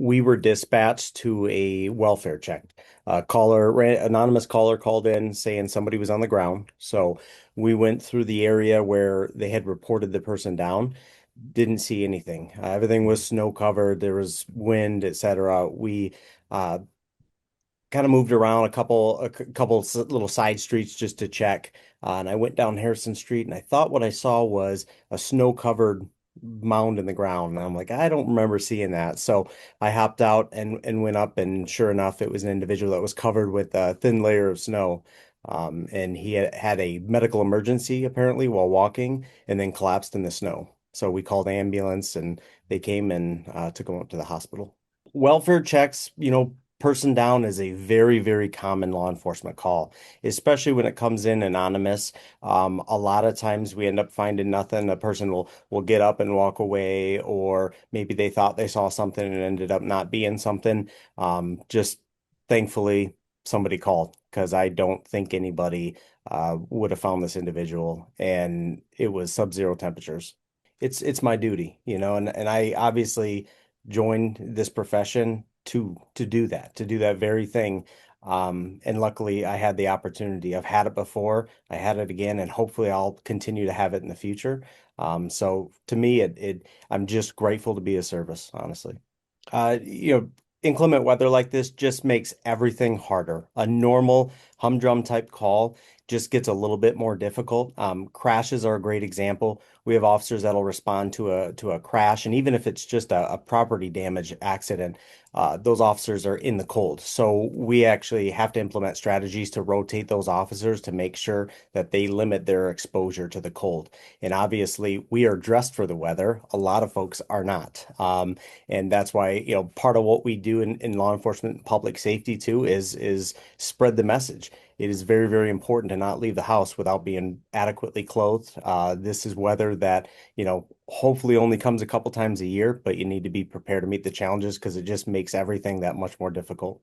We were dispatched to a welfare check. Anonymous caller called in saying somebody was on the ground. So we went through the area where they had reported the person down. Didn't see anything. Everything was snow covered. There was wind, etc. We uh, kind of moved around a couple little side streets just to check. And I went down Harrison Street and I thought what I saw was a snow-covered mound in the ground. And I'm like, I don't remember seeing that. So I hopped out and went up, and sure enough, it was an individual that was covered with a thin layer of snow. And he had a medical emergency apparently while walking and then collapsed in the snow. So we called ambulance and they came and took him up to the hospital. Welfare checks, person down is a very, very common law enforcement call, especially when it comes in anonymous. A lot of times we end up finding nothing. A person will get up and walk away, or maybe they thought they saw something and it ended up not being something. Just thankfully somebody called because I don't think anybody would have found this individual, and it was sub-zero temperatures. It's my duty, and I obviously joined this profession to do that very thing. And luckily, I had the opportunity. I've had it before, I had it again, and hopefully, I'll continue to have it in the future. So to me, I'm just grateful to be of service, honestly. Inclement weather like this just makes everything harder. A normal humdrum type call just gets a little bit more difficult. Crashes are a great example. We have officers that'll respond to a crash, and even if it's just a property damage accident, those officers are in the cold. So we actually have to implement strategies to rotate those officers to make sure that they limit their exposure to the cold. And obviously, we are dressed for the weather. A lot of folks are not. And that's why, part of what we do in law enforcement and public safety too is spread the message. It is very, very important to not leave the house without being adequately clothed. This is weather that, hopefully only comes a couple times a year, but you need to be prepared to meet the challenges because it just makes everything that much more difficult.